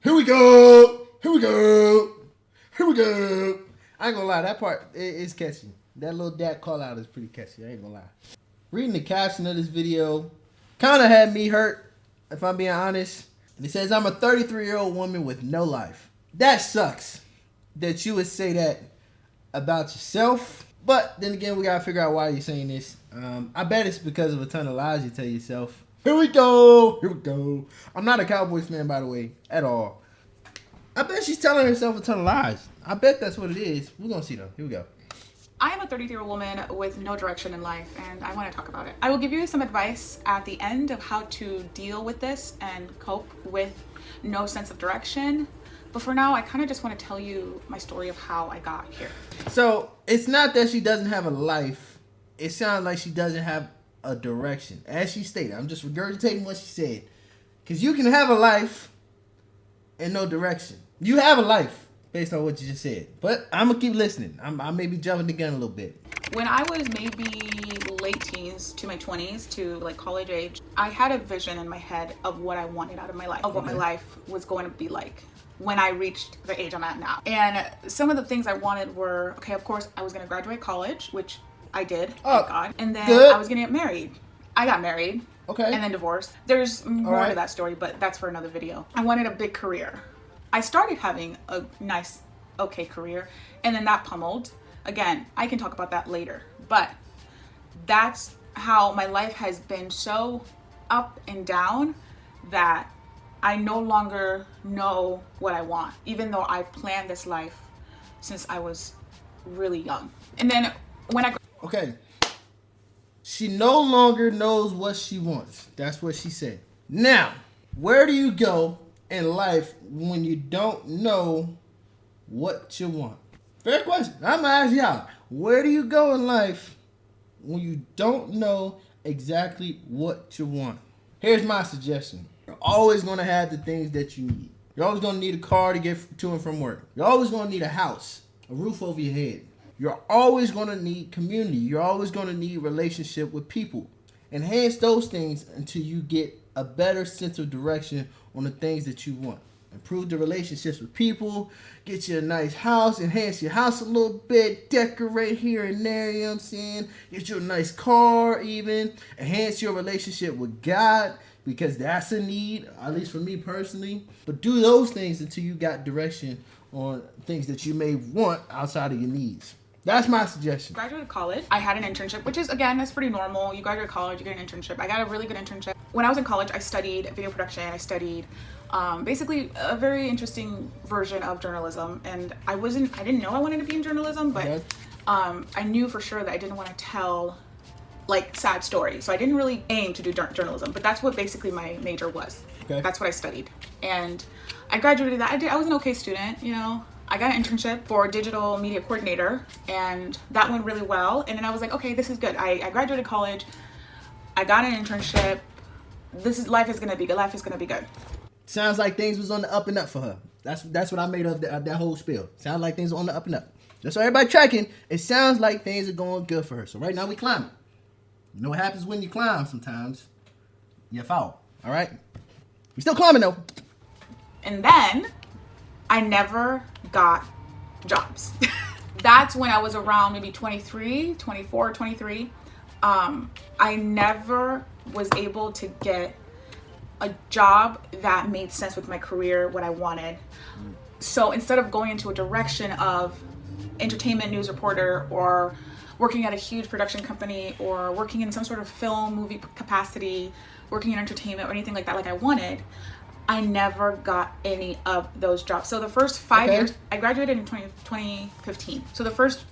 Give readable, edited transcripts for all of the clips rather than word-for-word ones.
Here we go. Here we go. Here we go. I ain't gonna lie, that part is catchy. That little dad call out is pretty catchy. I ain't gonna lie. Reading the caption of this video kind of had me hurt, if I'm being honest. And it says, I'm a 33-year-old woman with no life. That sucks that you would say that about yourself. But then again, we gotta figure out why you're saying this. I bet it's because of a ton of lies you tell yourself. Here we go. Here we go. I'm not a Cowboys fan, by the way, at all. I bet she's telling herself a ton of lies. I bet that's what it is. We're gonna see though. Here we go. I am a 33-year-old woman with no direction in life, and I want to talk about it. I will give you some advice at the end of how to deal with this and cope with no sense of direction. But for now, I kind of just want to tell you my story of how I got here. So it's not that she doesn't have a life. It sounds like she doesn't have a direction. As she stated, I'm just regurgitating what she said. Because you can have a life and no direction. You have a life based on what you just said. But I'm going to keep listening. I may be jumping the gun a little bit. When I was maybe late teens to my 20s to like college age, I had a vision in my head of what I wanted out of my life, of what my life was going to be like when I reached the age I'm at now. And some of the things I wanted were, okay, of course, I was going to graduate college, which I did, thank God. And then I was going to get married. I got married. Okay. And then divorced. There's more to that story, but that's for another video. I wanted a big career. I started having a nice, okay career, and then that pummeled. Again, I can talk about that later, but that's how my life has been so up and down that I no longer know what I want, even though I've planned this life since I was really young. And then when I... Okay. She no longer knows what she wants. That's what she said. Now, where do you go in life when you don't know what you want? Fair question. I'm going to ask y'all. Where do you go in life when you don't know exactly what you want? Here's my suggestion. You're always going to have the things that you need. You're always going to need a car to get to and from work. You're always going to need a house, a roof over your head. You're always going to need community. You're always going to need relationship with people. Enhance those things until you get a better sense of direction on the things that you want. Improve the relationships with people. Get you a nice house. Enhance your house a little bit. Decorate here and there, you know what I'm saying? Get you a nice car even. Enhance your relationship with God, because that's a need, at least for me personally. But do those things until you got direction on things that you may want outside of your needs. That's my suggestion. Graduated college. I had an internship, which is, again, that's pretty normal. You graduate college, you get an internship. I got a really good internship. When I was in college, I studied video production. I studied basically a very interesting version of journalism. And I didn't know I wanted to be in journalism, but I knew for sure that I didn't want to tell like sad stories. So I didn't really aim to do journalism, but that's what basically my major was. Okay. That's what I studied. And I graduated that. I was an okay student, you know. I got an internship for digital media coordinator, and that went really well. And then I was like, okay, this is good. I graduated college. I got an internship. Life is gonna be good. Life is gonna be good. Sounds like things was on the up and up for her. That's what I made of that whole spiel. Sounds like things are on the up and up. Just so everybody tracking, it sounds like things are going good for her. So right now we climbing. You know what happens when you climb sometimes? You fall. All right? We still climbing though. And then I never got jobs. That's when I was around maybe 23, 24, 23. I never was able to get a job that made sense with my career, what I wanted. So instead of going into a direction of entertainment news reporter or working at a huge production company or working in some sort of film, movie capacity, working in entertainment or anything like that like I wanted, I never got any of those jobs. So the first 5 years, I graduated in 2015. So the first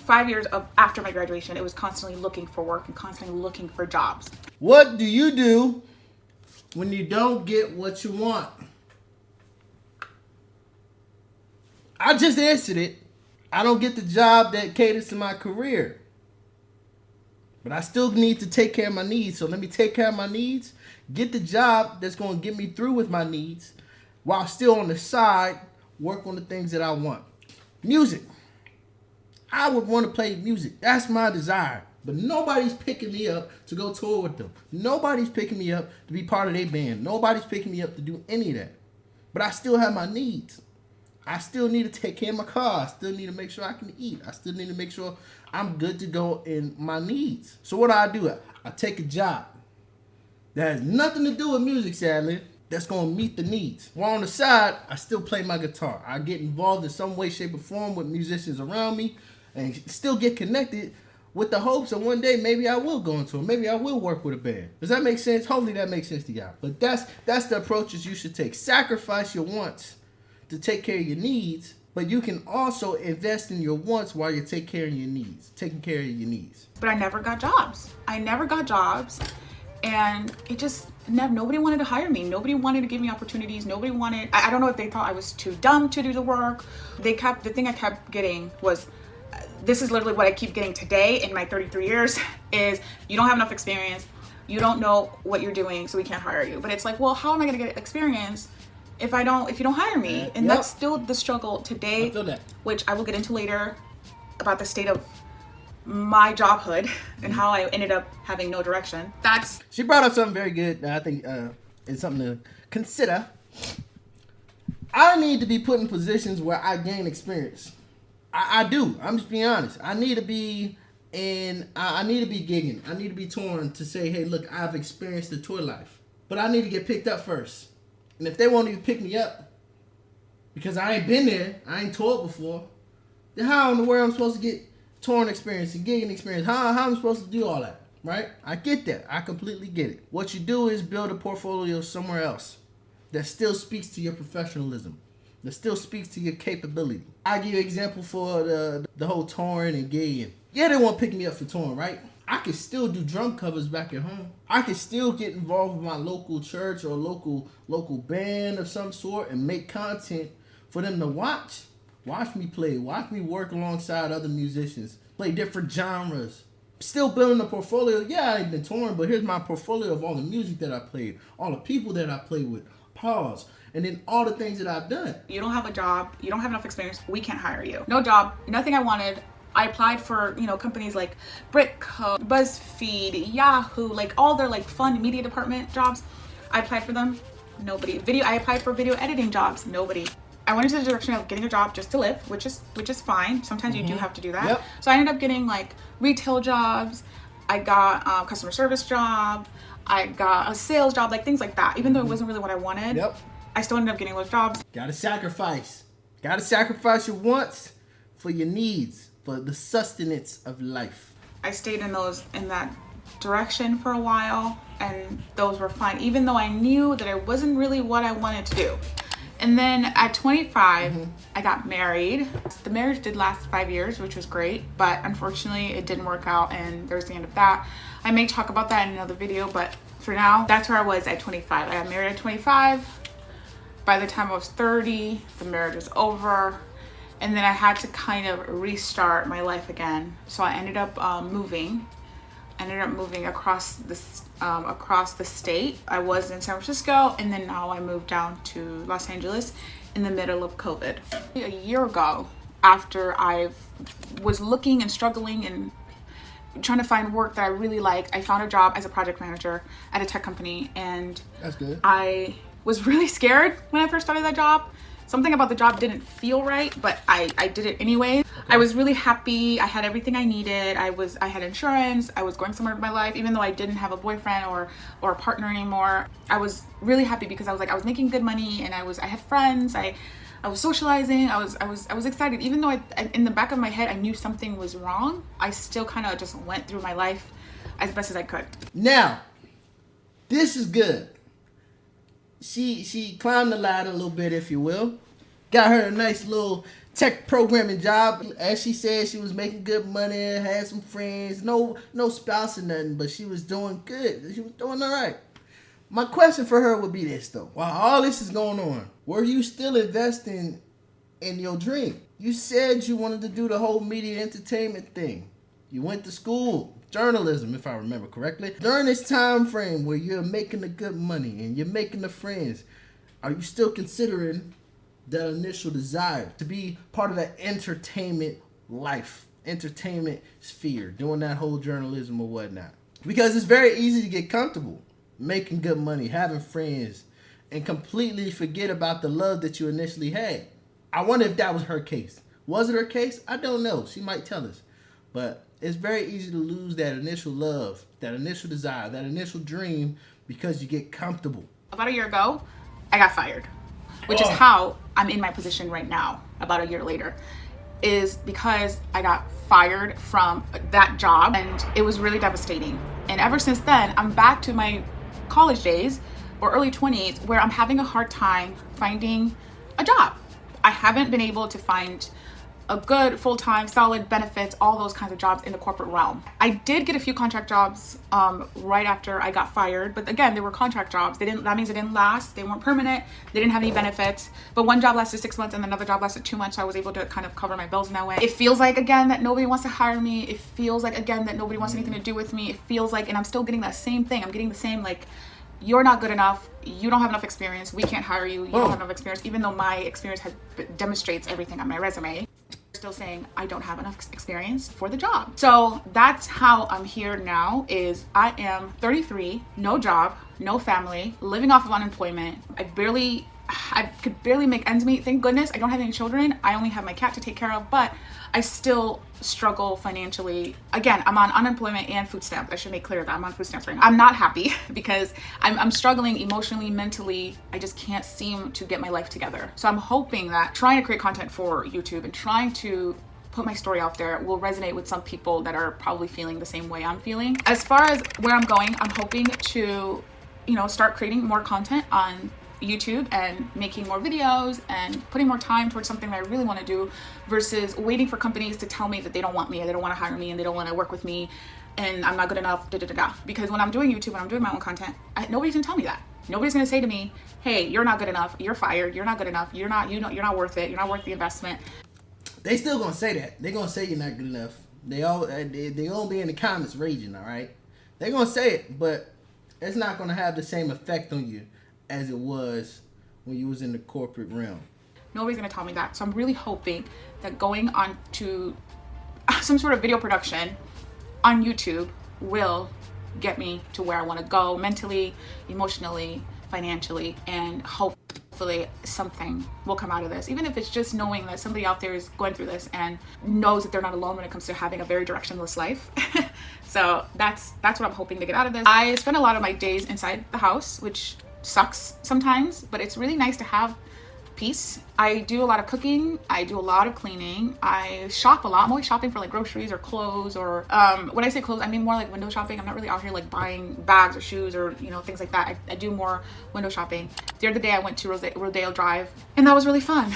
5 years after my graduation, it was constantly looking for work and constantly looking for jobs. What do you do when you don't get what you want? I just answered it. I don't get the job that caters to my career. But I still need to take care of my needs. So let me take care of my needs, get the job that's going to get me through with my needs, while still on the side, work on the things that I want. Music. I would want to play music. That's my desire. But nobody's picking me up to go tour with them. Nobody's picking me up to be part of their band. Nobody's picking me up to do any of that. but I still have my needs. I still need to take care of my car. I still need to make sure I can eat. I still need to make sure I'm good to go in my needs. So what do? I take a job that has nothing to do with music, sadly, that's going to meet the needs. While on the side, I still play my guitar. I get involved in some way, shape, or form with musicians around me and still get connected with the hopes of one day maybe I will go into it. Maybe I will work with a band. Does that make sense? Hopefully that makes sense to y'all. But that's the approaches you should take. Sacrifice your wants to take care of your needs, but you can also invest in your wants while you're taking care of your needs. But I never got jobs. And it just nobody wanted to hire me. Nobody wanted to give me opportunities. Nobody wanted. I don't know if they thought I was too dumb to do the work. The thing I kept getting was, this is literally what I keep getting today in my 33 years, is you don't have enough experience. You don't know what you're doing, so we can't hire you. But it's like, well, how am I going to get experience if you don't hire me? And that's still the struggle today, I feel that. Which I will get into later, about the state of my jobhood and how I ended up having no direction. She brought up something very good that I think is something to consider. I need to be put in positions where I gain experience. I do. I'm just being honest. I need to be gigging. I need to be touring to say, hey, look, I've experienced the tour life. But I need to get picked up first. And if they won't even pick me up because I ain't been there, I ain't toured before, then how in the world am I supposed to get touring experience and gigging experience? How am I supposed to do all that? Right? I get that. I completely get it. What you do is build a portfolio somewhere else that still speaks to your professionalism, that still speaks to your capability. I give you an example for the whole touring and gigging. Yeah, they won't pick me up for touring, right? I can still do drum covers back at home. I can still get involved with my local church or local band of some sort and make content for them to watch. Watch me play. Watch me work alongside other musicians. Play different genres. Still building a portfolio. Yeah, I ain't been touring, but here's my portfolio of all the music that I played, all the people that I played with. Pause. And then all the things that I've done. You don't have a job. You don't have enough experience. We can't hire you. No job. Nothing I wanted. I applied for, companies like Britco, BuzzFeed, Yahoo, like all their like fun media department jobs. I applied for them. Nobody. I applied for video editing jobs. Nobody. I went into the direction of getting a job just to live, which is fine. Sometimes you do have to do that. Yep. So I ended up getting like retail jobs. I got a customer service job. I got a sales job, like things like that. Even though it wasn't really what I wanted, Yep. I still ended up getting those jobs. Gotta sacrifice. Gotta sacrifice your wants for your needs, for the sustenance of life. I stayed in that direction for a while, and those were fine, even though I knew that it wasn't really what I wanted to do. And then at 25, I got married. The marriage did last 5 years, which was great, but unfortunately it didn't work out, and there's the end of that. I may talk about that in another video, but for now, that's where I was at 25. I got married at 25. By the time I was 30, the marriage was over, and then I had to kind of restart my life again. So I ended up moving. Across the state. I was in San Francisco, and then now I moved down to Los Angeles in the middle of COVID. A year ago, after I was looking and struggling and trying to find work that I really liked, I found a job as a project manager at a tech company, and that's good. I was really scared when I first started that job. Something about the job didn't feel right, but I did it anyway. Okay. I was really happy. I had everything I needed. I had insurance. I was going somewhere with my life, even though I didn't have a boyfriend or a partner anymore. I was really happy because I was making good money, and I had friends. I was socializing. I was excited. Even though I in the back of my head I knew something was wrong, I still kind of just went through my life as best as I could. Now, this is good. She climbed the ladder a little bit, if you will. Got her a nice little tech programming job. As she said, she was making good money, had some friends, no spouse or nothing, but she was doing good. She was doing all right. My question for her would be this, though. While all this is going on, were you still investing in your dream? You said you wanted to do the whole media entertainment thing. You went to school. Journalism, if I remember correctly. During this time frame where you're making the good money and you're making the friends, are you still considering that initial desire to be part of that entertainment life, entertainment sphere, doing that whole journalism or whatnot? Because it's very easy to get comfortable making good money, having friends, and completely forget about the love that you initially had. I wonder if that was her case. Was it her case? I don't know. She might tell us. But it's very easy to lose that initial love, that initial desire, that initial dream because you get comfortable. About a year ago, I got fired, which is how I'm in my position right now, about a year later, is because I got fired from that job, and it was really devastating. And ever since then, I'm back to my college days or early 20s where I'm having a hard time finding a job. I haven't been able to find a good full-time, solid benefits, all those kinds of jobs in the corporate realm. I did get a few contract jobs right after I got fired, but again, they were contract jobs. That means they didn't last. They weren't permanent. They didn't have any benefits. But one job lasted 6 months and another job lasted 2 months. So I was able to kind of cover my bills in that way. It feels like, again, that nobody wants to hire me. It feels like, again, that nobody wants anything to do with me. It feels like, and I'm still getting that same thing. I'm getting the same, like, you're not good enough. You don't have enough experience. We can't hire you. You don't have enough experience, even though my experience demonstrates everything on my resume. Still saying I don't have enough experience for the job. So that's how I'm here now. Is I am 33, no job, no family, living off of unemployment. I could barely make ends meet. Thank goodness I don't have any children. I only have my cat to take care of, but I still struggle financially. Again, I'm on unemployment and food stamps. I should make clear that I'm on food stamps right now. I'm not happy because I'm struggling emotionally, mentally. I just can't seem to get my life together. So I'm hoping that trying to create content for YouTube and trying to put my story out there will resonate with some people that are probably feeling the same way I'm feeling. As far as where I'm going, I'm hoping to, start creating more content on YouTube and making more videos and putting more time towards something that I really want to do versus waiting for companies to tell me that they don't want me and they don't want to hire me and they don't want to work with me and I'm not good enough, Because when I'm doing YouTube, when I'm doing my own content, nobody's gonna tell me that. Nobody's gonna say to me, hey, you're not good enough, you're fired, you're not good enough, you're not worth it, you're not worth the investment. They still gonna say that. They're gonna say you're not good enough. They gonna be in the comments raging, all right? They're gonna say it, but it's not gonna have the same effect on you as it was when you was in the corporate realm. Nobody's gonna tell me that. So I'm really hoping that going on to some sort of video production on YouTube will get me to where I wanna go mentally, emotionally, financially, and hopefully something will come out of this. Even if it's just knowing that somebody out there is going through this and knows that they're not alone when it comes to having a very directionless life. So that's what I'm hoping to get out of this. I spend a lot of my days inside the house, which sucks sometimes, but it's really nice to have peace. I do a lot of cooking. I do a lot of cleaning. I shop a lot. I'm always shopping for like groceries or clothes or when I say clothes, I mean more like window shopping. I'm not really out here like buying bags or shoes or things like that. I do more window shopping. The other day I went to Rodeo Drive and that was really fun.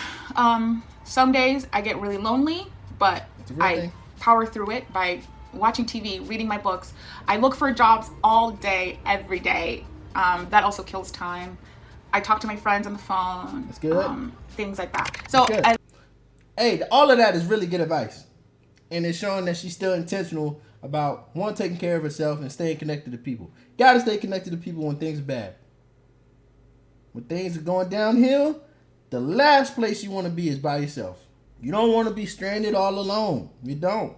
Some days I get really lonely, but I power through it by watching TV, reading my books. I look for jobs all day, every day. That also kills time. I talk to my friends on the phone. That's good. Things like that. So, hey, all of that is really good advice. And it's showing that she's still intentional about, one, taking care of herself and staying connected to people. Got to stay connected to people when things are bad. When things are going downhill, the last place you want to be is by yourself. You don't want to be stranded all alone. You don't.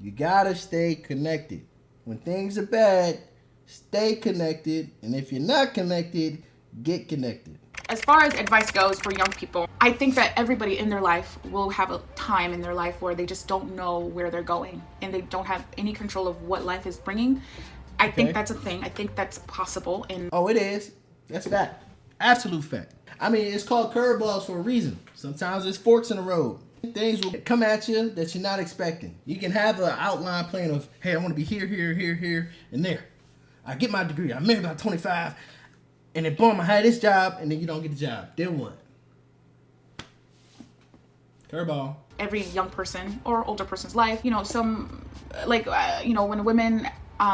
You got to stay connected. When things are bad, stay connected, and if you're not connected, get connected. As far as advice goes for young people, I think that everybody in their life will have a time in their life where they just don't know where they're going and they don't have any control of what life is bringing. I think that's a thing. I think that's possible. And it is. That's fact. Absolute fact. I mean, it's called curveballs for a reason. Sometimes there's forks in the road. Things will come at you that you're not expecting. You can have an outline plan of, hey, I want to be here, here, here, here, and there. I get my degree. I'm married about 25. And then boom, I had this job, and then you don't get the job. Then what? Curveball. Every young person or older person's life, when women,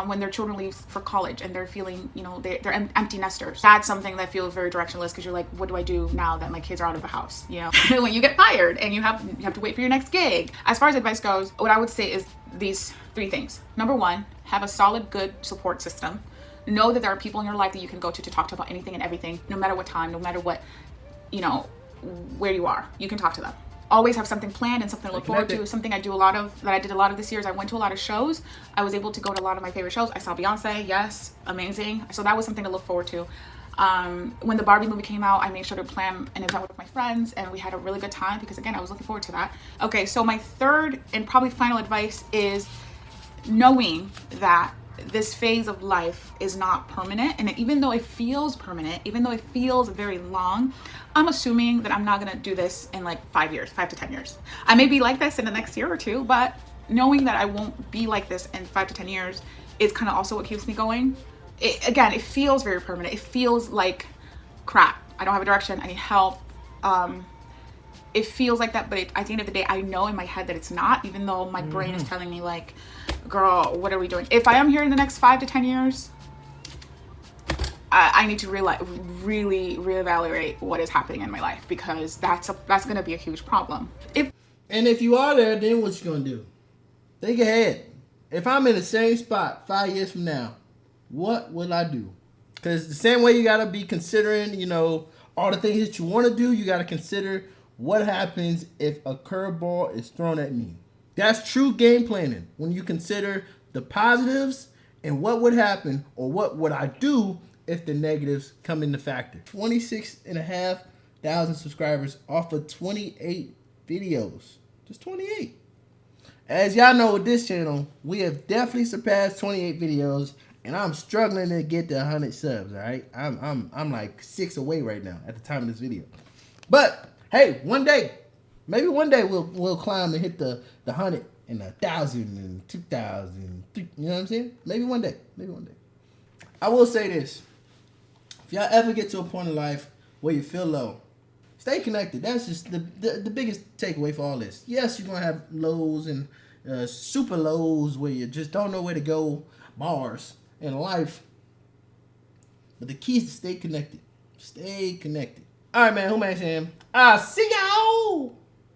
when their children leave for college and they're feeling, they're empty nesters. That's something that feels very directionless because you're like, what do I do now that my kids are out of the house? When you get fired and you have to wait for your next gig. As far as advice goes, what I would say is these 3 things. Number 1, have a solid, good support system. Know that there are people in your life that you can go to talk to about anything and everything, no matter what time, no matter what, where you are. You can talk to them. Always have something planned and something to look forward to. Something I did a lot of this year is I went to a lot of shows. I was able to go to a lot of my favorite shows. I saw Beyonce, yes, amazing. So that was something to look forward to. When the Barbie movie came out, I made sure to plan an event with my friends, and we had a really good time because, again, I was looking forward to that. Okay, so my third and probably final advice is knowing that this phase of life is not permanent. And even though it feels permanent, even though it feels very long, I'm assuming that I'm not going to do this in like 5 years, 5 to 10 years. I may be like this in the next year or two, but knowing that I won't be like this in 5 to 10 years is kind of also what keeps me going. Again, it feels very permanent. It feels like crap. I don't have a direction. I need help. It feels like that, but at the end of the day, I know in my head that it's not, even though my brain is telling me like, girl, what are we doing? If I am here in the next 5 to 10 years, I need to really reevaluate what is happening in my life, because that's going to be a huge problem. If you are there, then what you gonna do? Think ahead. If I'm in the same spot 5 years from now, what will I do? Because the same way you gotta be considering, all the things that you want to do, you gotta consider what happens if a curveball is thrown at me. That's true game planning. When you consider the positives and what would happen, or what would I do if the negatives come into factor. 26,500 subscribers off of 28 videos. Just 28. As y'all know with this channel, we have definitely surpassed 28 videos, and I'm struggling to get to 100 subs, all right? I'm like 6 away right now at the time of this video. But hey, one day, maybe one day we'll climb and hit the 100 and 1,000 and 2,000. You know what I'm saying? Maybe one day. I will say this. If y'all ever get to a point in life where you feel low, stay connected. That's just the biggest takeaway for all this. Yes, you're going to have lows and super lows where you just don't know where to go, bars in life. But the key is to stay connected. Stay connected. All right, man. Whomansam. I'll see y'all.